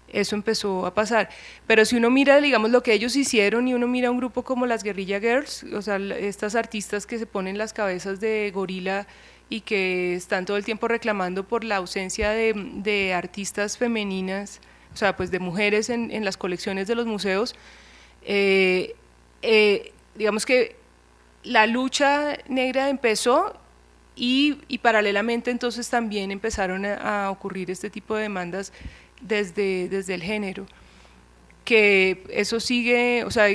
Eso empezó a pasar. Pero si uno mira, digamos, lo que ellos hicieron, y uno mira un grupo como las Guerrilla Girls, o sea, estas artistas que se ponen las cabezas de gorila y que están todo el tiempo reclamando por la ausencia de artistas femeninas, o sea, pues de mujeres en las colecciones de los museos, digamos que la lucha negra empezó, y paralelamente entonces también empezaron a ocurrir este tipo de demandas desde el género, que eso sigue, o sea,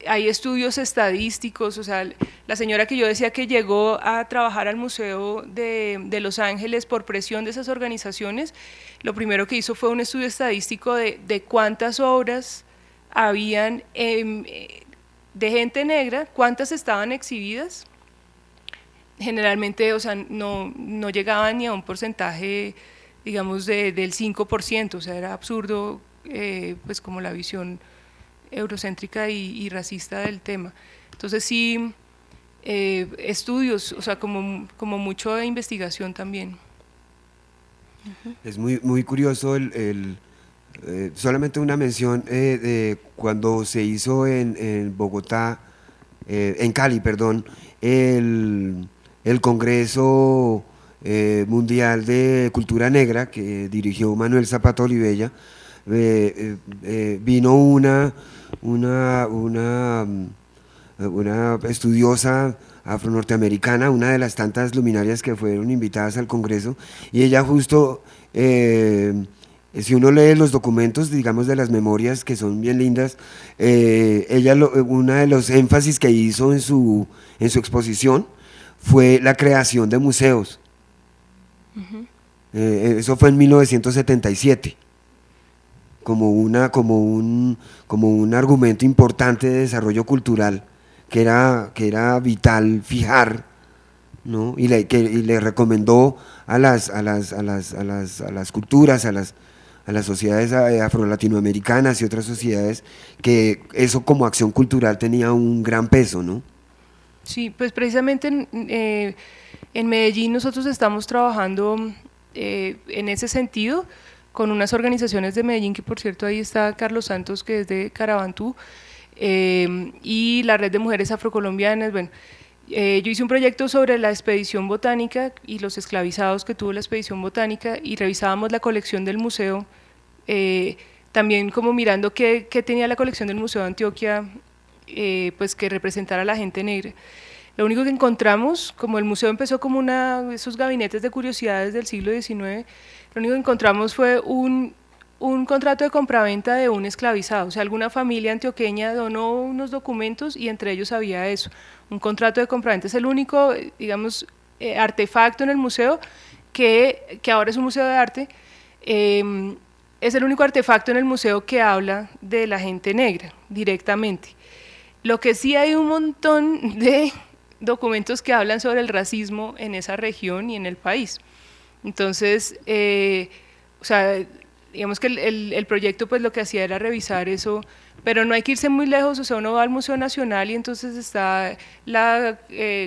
hay estudios estadísticos, o sea, la señora que yo decía que llegó a trabajar al Museo de Los Ángeles por presión de esas organizaciones, lo primero que hizo fue un estudio estadístico de cuántas obras habían de gente negra, cuántas estaban exhibidas. Generalmente, o sea, no llegaban ni a un porcentaje, digamos, del 5%, o sea, era absurdo, pues como la visión eurocéntrica y racista del tema. Entonces sí, estudios, o sea, como mucho de investigación también. Es muy curioso solamente una mención de cuando se hizo en Bogotá, en Cali, perdón, el Congreso Mundial de Cultura Negra que dirigió Manuel Zapata Olivella. Vino una estudiosa afro-norteamericana, una de las tantas luminarias que fueron invitadas al Congreso, y ella justo, si uno lee los documentos, digamos, de las memorias, que son bien lindas, ella una de los énfasis que hizo en su exposición fue la creación de museos. Eso fue en 1977. Como un argumento importante de desarrollo cultural que era vital fijar, ¿no? Y le recomendó a las culturas, a las sociedades afro-latinoamericanas y otras sociedades, que eso como acción cultural tenía un gran peso, ¿no? Sí, pues precisamente En Medellín nosotros estamos trabajando en ese sentido con unas organizaciones de Medellín, que por cierto ahí está Carlos Santos, que es de Carabantú, y la Red de Mujeres Afrocolombianas. Bueno, yo hice un proyecto sobre la expedición botánica y los esclavizados que tuvo la expedición botánica, y revisábamos la colección del museo, también como mirando qué tenía la colección del Museo de Antioquia, pues que representara a la gente negra. Lo único que encontramos, como el museo empezó como esos gabinetes de curiosidades del siglo XIX, lo único que encontramos fue un contrato de compraventa de un esclavizado. O sea, alguna familia antioqueña donó unos documentos y entre ellos había eso, un contrato de compraventa. Es el único, digamos, artefacto en el museo, que ahora es un museo de arte, es el único artefacto en el museo que habla de la gente negra directamente. Lo que sí, hay un montón de documentos que hablan sobre el racismo en esa región y en el país. Entonces, o sea, digamos que el proyecto pues lo que hacía era revisar eso, pero no hay que irse muy lejos. O sea, uno va al Museo Nacional y entonces está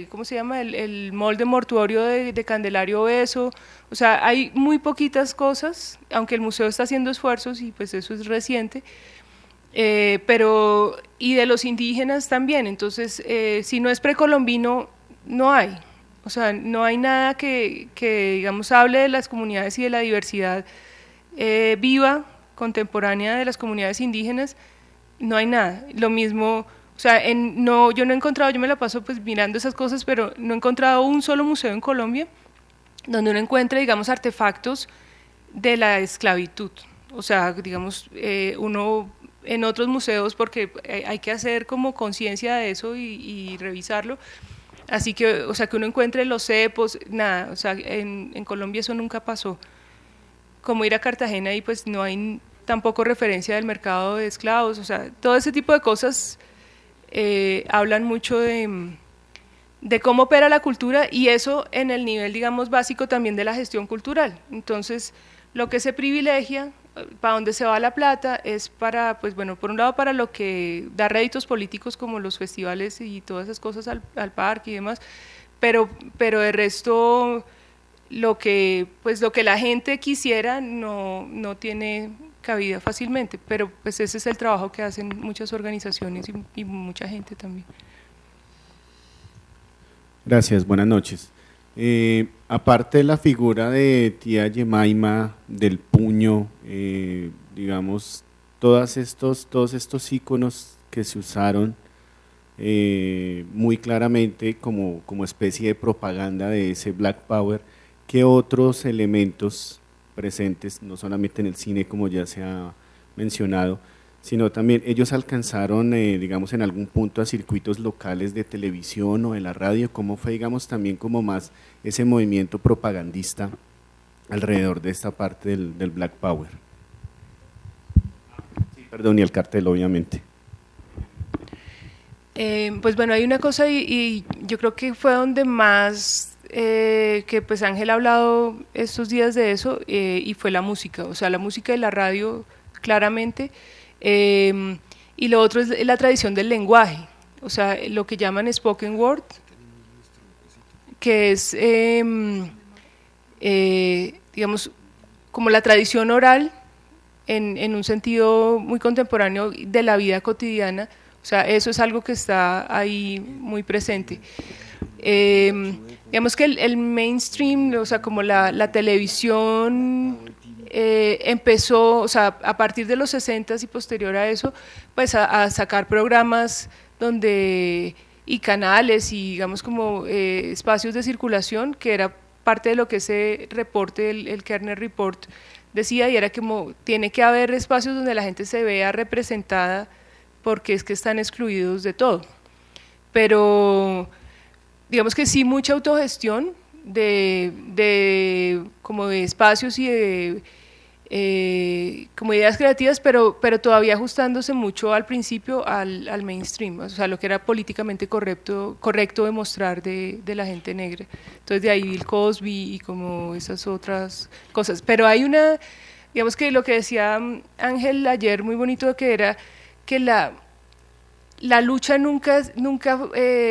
¿cómo se llama? El molde mortuorio de Candelario Beso. O sea, hay muy poquitas cosas, aunque el museo está haciendo esfuerzos y pues eso es reciente, pero y de los indígenas también. Entonces, si no es precolombino, no hay. O sea, no hay nada que digamos hable de las comunidades y de la diversidad viva, contemporánea de las comunidades indígenas. No hay nada. Lo mismo, o sea, yo no he encontrado, yo me la paso pues mirando esas cosas, pero no he encontrado un solo museo en Colombia donde uno encuentre, digamos, artefactos de la esclavitud. O sea, digamos, uno en otros museos, porque hay que hacer como conciencia de eso y revisarlo. Así que, o sea, que uno encuentre los cepos, nada. O sea, en Colombia eso nunca pasó. Como ir a Cartagena y pues no hay tampoco referencia del mercado de esclavos. O sea, todo ese tipo de cosas hablan mucho de cómo opera la cultura, y eso en el nivel, digamos, básico también de la gestión cultural. Entonces, lo que se privilegia, para donde se va la plata, es para, pues bueno, por un lado para lo que da réditos políticos como los festivales y todas esas cosas al parque y demás, pero de resto lo que la gente quisiera no tiene cabida fácilmente, pero pues ese es el trabajo que hacen muchas organizaciones y mucha gente también. Gracias, buenas noches. Aparte de la figura de tía Jemima, del puño, digamos, todos estos íconos que se usaron muy claramente como especie de propaganda de ese Black Power, ¿qué otros elementos presentes, no solamente en el cine como ya se ha mencionado, sino también ellos alcanzaron, digamos, en algún punto a circuitos locales de televisión o de la radio? ¿Cómo fue, digamos, también como más ese movimiento propagandista alrededor de esta parte del Black Power? Sí, perdón, y el cartel, obviamente. Pues bueno, hay una cosa y yo creo que fue donde más, que pues Ángel ha hablado estos días de eso, y fue la música. O sea, la música y la radio, claramente. Y lo otro es la tradición del lenguaje, o sea, lo que llaman spoken word, que es, digamos, como la tradición oral en un sentido muy contemporáneo de la vida cotidiana. O sea, eso es algo que está ahí muy presente. Digamos que el mainstream, o sea, como la televisión empezó, o sea, a partir de los 60s y posterior a eso, pues a sacar programas y canales y digamos como espacios de circulación, que era parte de lo que ese reporte, el Kerner Report, decía, y era como tiene que haber espacios donde la gente se vea representada, porque es que están excluidos de todo. Pero digamos que sí, mucha autogestión como de espacios y de como ideas creativas, pero todavía ajustándose mucho al principio al mainstream, o sea, lo que era políticamente correcto demostrar de la gente negra. Entonces de ahí Bill Cosby y como esas otras cosas. Pero hay digamos que lo que decía Ángel ayer muy bonito, que era que la lucha nunca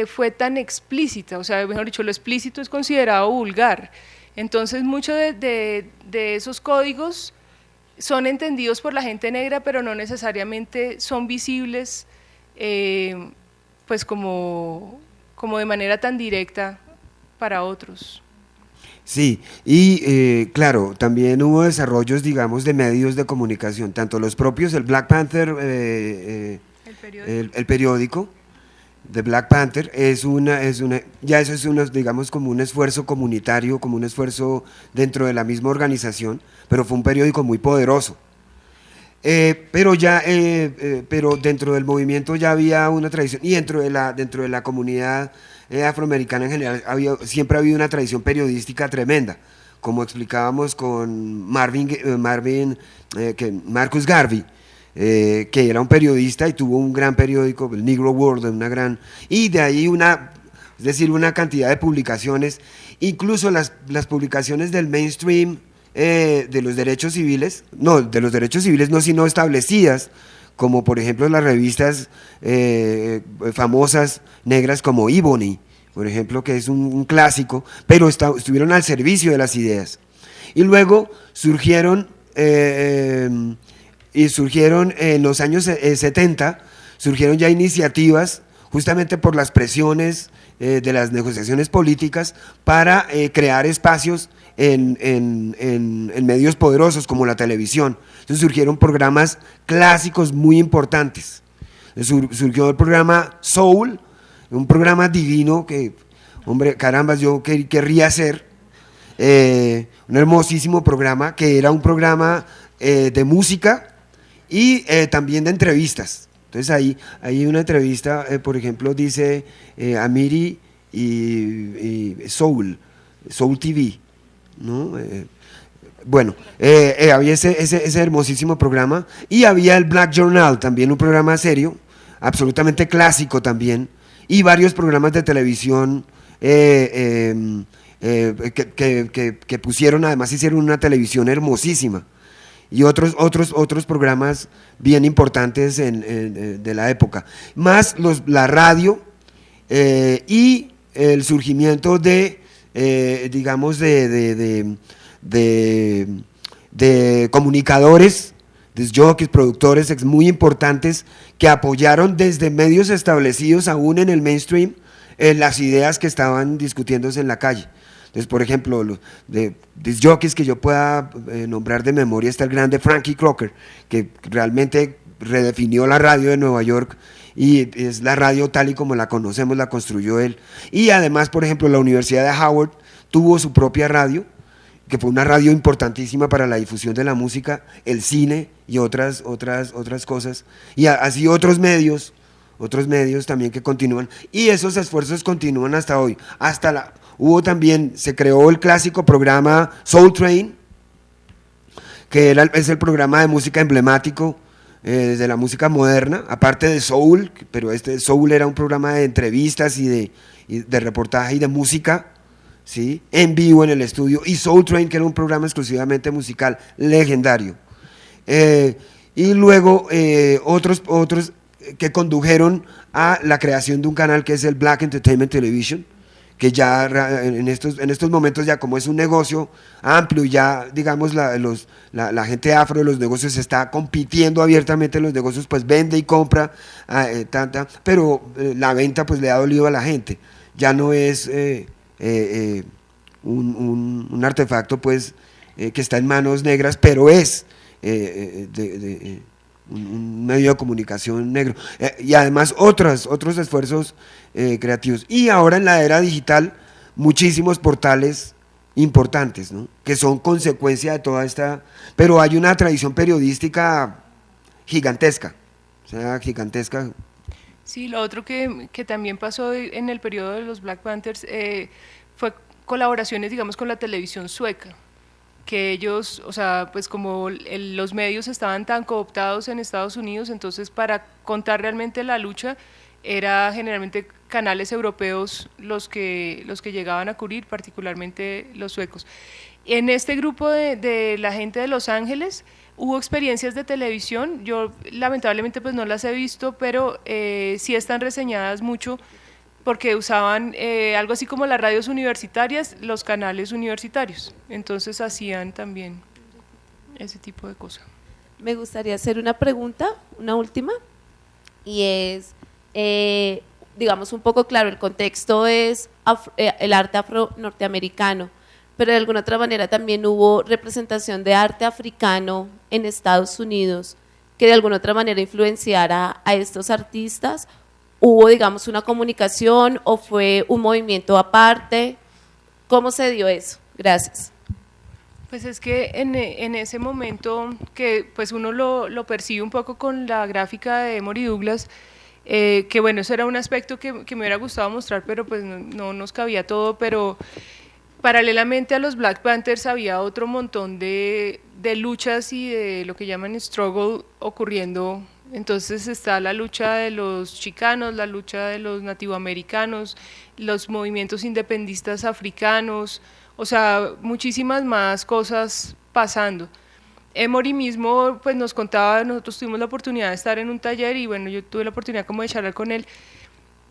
fue tan explícita, o sea, mejor dicho, lo explícito es considerado vulgar. Entonces, muchos de esos códigos son entendidos por la gente negra, pero no necesariamente son visibles, pues como de manera tan directa para otros. Sí, y claro, también hubo desarrollos, digamos, de medios de comunicación, tanto los propios, el Black Panther, el periódico de Black Panther, ya eso es digamos, como un esfuerzo comunitario, como un esfuerzo dentro de la misma organización, pero fue un periódico muy poderoso. Pero dentro del movimiento ya había una tradición, y dentro de la comunidad afroamericana en general siempre ha habido una tradición periodística tremenda, como explicábamos con Marcus Garvey, que era un periodista y tuvo un gran periódico, el Negro World, y de ahí una cantidad de publicaciones, incluso las publicaciones del mainstream, de los derechos civiles, no, sino establecidas, como por ejemplo las revistas famosas negras como Ebony, por ejemplo, que es un clásico, pero estuvieron al servicio de las ideas. Y luego surgieron en los años 70, surgieron ya iniciativas, justamente por las presiones de las negociaciones políticas, para crear espacios en medios poderosos como la televisión. Entonces surgieron programas clásicos muy importantes. Surgió el programa Soul, un programa divino que, hombre, caramba, yo querría hacer, un hermosísimo programa, que era un programa de música y también de entrevistas. Entonces ahí una entrevista, por ejemplo, dice Amiri y Soul TV, ¿no? Bueno, había ese hermosísimo programa, y había el Black Journal, también un programa serio, absolutamente clásico también, y varios programas de televisión que pusieron, además hicieron una televisión hermosísima, y otros programas bien importantes de la época, más la radio, y el surgimiento digamos, de comunicadores, de jockeys, productores muy importantes, que apoyaron desde medios establecidos aún en el mainstream las ideas que estaban discutiéndose en la calle. Entonces, por ejemplo, de jockeys que yo pueda nombrar de memoria, está el grande Frankie Crocker, que realmente redefinió la radio de Nueva York, y es la radio tal y como la conocemos, la construyó él. Y además, por ejemplo, la Universidad de Howard tuvo su propia radio, que fue una radio importantísima para la difusión de la música, el cine y otras cosas, y así otros medios también que continúan, y esos esfuerzos continúan hasta hoy. Se creó el clásico programa Soul Train, que es el programa de música emblemático de la música moderna, aparte de Soul, pero Soul era un programa de entrevistas y de reportaje y de música, ¿sí?, en vivo en el estudio, y Soul Train, que era un programa exclusivamente musical, legendario. Y luego otros que condujeron a la creación de un canal que es el Black Entertainment Television, que ya en estos momentos, ya como es un negocio amplio, ya digamos la gente afro de los negocios está compitiendo abiertamente en los negocios, pues vende y compra, pero la venta pues le ha dolido a la gente, ya no es un artefacto pues que está en manos negras, pero es un medio de comunicación negro, y además otros esfuerzos creativos. Y ahora en la era digital, muchísimos portales importantes, ¿no?, que son consecuencia de toda esta, pero hay una tradición periodística gigantesca, o sea, gigantesca. Sí, lo otro que también pasó en el periodo de los Black Panthers fue colaboraciones, digamos, con la televisión sueca, que ellos, o sea, pues como los medios estaban tan cooptados en Estados Unidos, entonces para contar realmente la lucha era generalmente canales europeos los que llegaban a cubrir, particularmente los suecos. En este grupo de la gente de Los Ángeles, hubo experiencias de televisión, yo lamentablemente pues no las he visto, pero sí están reseñadas mucho porque usaban algo así como las radios universitarias, los canales universitarios, entonces hacían también ese tipo de cosas. Me gustaría hacer una pregunta, una última, y es, digamos un poco claro, el contexto es el arte afro-norteamericano, pero de alguna otra manera también hubo representación de arte africano en Estados Unidos que de alguna otra manera influenciara a estos artistas. ¿Hubo, digamos, una comunicación o fue un movimiento aparte? ¿Cómo se dio eso? Gracias. Pues es que en ese momento que pues uno lo percibe un poco con la gráfica de Emory Douglas, que bueno, eso era un aspecto que me hubiera gustado mostrar, pero pues no nos cabía todo, pero paralelamente a los Black Panthers había otro montón de luchas y de lo que llaman struggle ocurriendo. Entonces está la lucha de los chicanos, la lucha de los nativoamericanos, los movimientos independistas africanos, o sea, muchísimas más cosas pasando. Emory mismo pues nos contaba, nosotros tuvimos la oportunidad de estar en un taller y bueno, yo tuve la oportunidad como de charlar con él,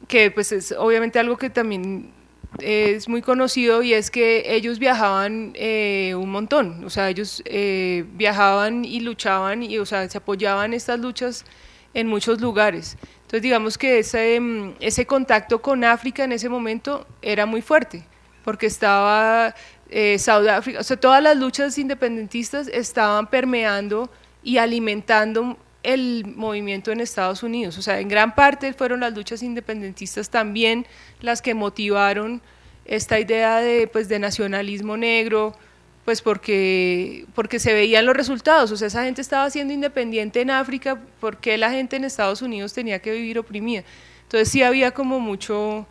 que pues es obviamente algo que también es muy conocido y es que ellos viajaban un montón, o sea, ellos viajaban y luchaban y o sea, se apoyaban estas luchas en muchos lugares. Entonces digamos que ese contacto con África en ese momento era muy fuerte, porque estaba Sudáfrica, o sea, todas las luchas independentistas estaban permeando y alimentando el movimiento en Estados Unidos, o sea, en gran parte fueron las luchas independentistas también las que motivaron esta idea de, pues, de nacionalismo negro, pues porque se veían los resultados, o sea, esa gente estaba siendo independiente en África, ¿por qué la gente en Estados Unidos tenía que vivir oprimida? Entonces sí había como mucho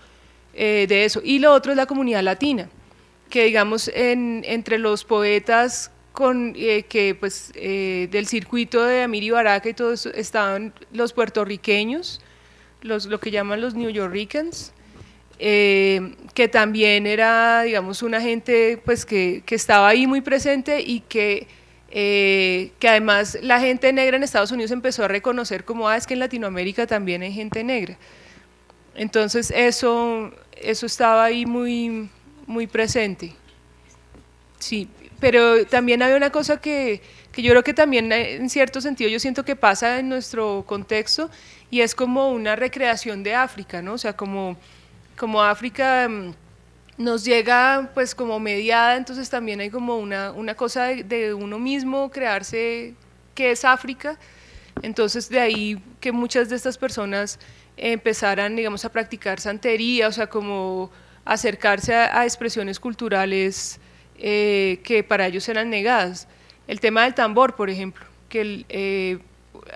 de eso. Y lo otro es la comunidad latina, que digamos entre los poetas que pues del circuito de Amiri Baraka y todo eso estaban los puertorriqueños, lo que llaman los New Yorkers, que también era, digamos, una gente pues que estaba ahí muy presente y que además la gente negra en Estados Unidos empezó a reconocer como, es que en Latinoamérica también hay gente negra. Entonces eso estaba ahí muy, muy presente. Sí, pero también había una cosa que yo creo que también en cierto sentido yo siento que pasa en nuestro contexto y es como una recreación de África, ¿no? O sea, como África nos llega pues como mediada, entonces también hay como una cosa de uno mismo crearse que es África, entonces de ahí que muchas de estas personas empezaran, digamos, a practicar santería, o sea, como acercarse a expresiones culturales que para ellos eran negadas. El tema del tambor, por ejemplo, que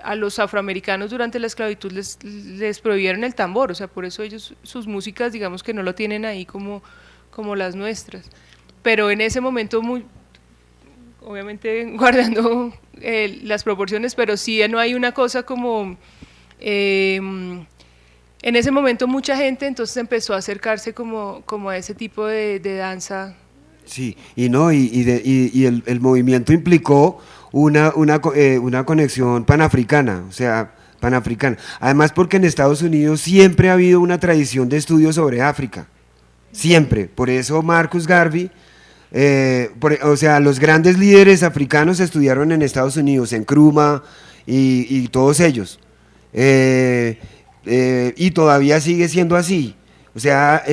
a los afroamericanos durante la esclavitud les prohibieron el tambor, o sea, por eso ellos, sus músicas, digamos que no lo tienen ahí como las nuestras. Pero en ese momento, obviamente guardando las proporciones, pero sí no hay una cosa como... en ese momento mucha gente entonces empezó a acercarse como a ese tipo de danza. Sí, y el movimiento implicó una conexión panafricana, o sea, panafricana. Además porque en Estados Unidos siempre ha habido una tradición de estudio sobre África, siempre. Por eso Marcus Garvey, o sea, los grandes líderes africanos estudiaron en Estados Unidos, en Nkrumah y todos ellos. Y todavía sigue siendo así. O sea,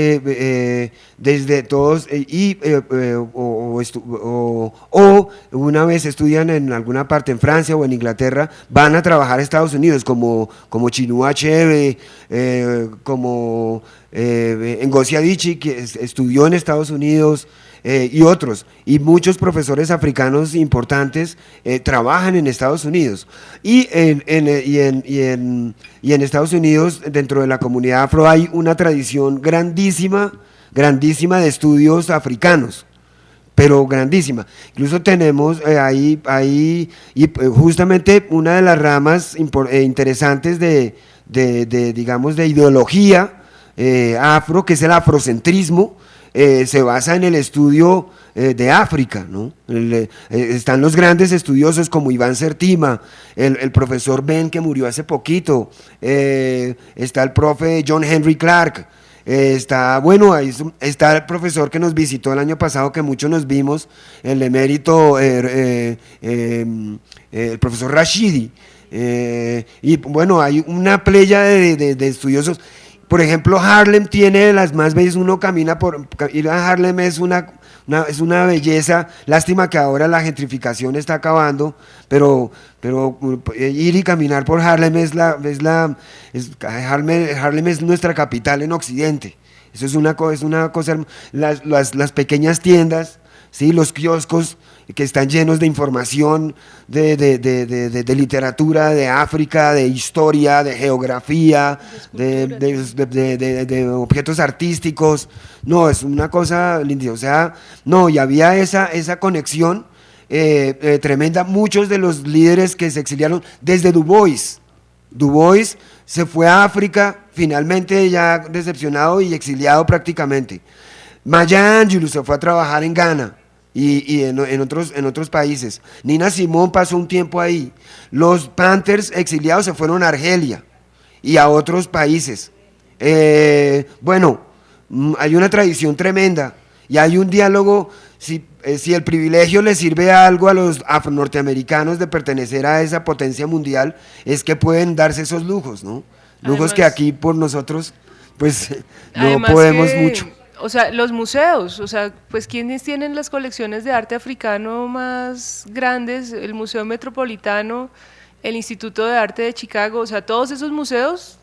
desde todos, o una vez estudian en alguna parte en Francia o en Inglaterra, van a trabajar a Estados Unidos, como Chinua Achebe, como Ngozi Adichie, que estudió en Estados Unidos, y otros, y muchos profesores africanos importantes trabajan en Estados Unidos, y en Estados Unidos, dentro de la comunidad afro, hay una tradición grandísima de estudios africanos, pero grandísima. Incluso tenemos ahí justamente una de las ramas interesantes digamos, de ideología afro, que es el afrocentrismo. se basa en el estudio de África, ¿no? Están los grandes estudiosos como Iván Sertima, el profesor Ben, que murió hace poquito, está el profe John Henry Clark, está el profesor que nos visitó el año pasado, que muchos nos vimos, el emérito, el profesor Rashidi, y bueno, hay una playa de estudiosos. Por ejemplo, Harlem tiene las más bellas, uno camina ir a Harlem es una belleza. Lástima que ahora la gentrificación está acabando, pero ir y caminar por Harlem Harlem es nuestra capital en Occidente. Eso es una cosa, las pequeñas tiendas, ¿sí? Los kioscos que están llenos de información, de literatura, de África, de historia, de geografía, de objetos artísticos. No, es una cosa linda. O sea, no, y había esa conexión tremenda. Muchos de los líderes que se exiliaron desde Du Bois se fue a África, finalmente ya decepcionado y exiliado prácticamente. Maya Angelou se fue a trabajar en Ghana y en otros países. Nina Simone pasó un tiempo ahí. Los Panthers exiliados se fueron a Argelia y a otros países. Bueno, hay una tradición tremenda y hay un diálogo. Si el privilegio le sirve a algo a los afro-norteamericanos de pertenecer a esa potencia mundial, es que pueden darse esos lujos, ¿no? Lujos que aquí por nosotros pues no podemos mucho. O sea, los museos, o sea, pues quienes tienen las colecciones de arte africano más grandes, el Museo Metropolitano, el Instituto de Arte de Chicago, o sea, todos esos museos,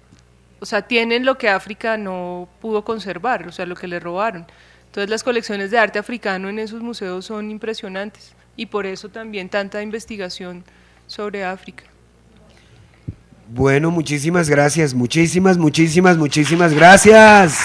o sea, tienen lo que África no pudo conservar, o sea, lo que le robaron. Entonces las colecciones de arte africano en esos museos son impresionantes y por eso también tanta investigación sobre África. Bueno, muchísimas gracias, muchísimas gracias.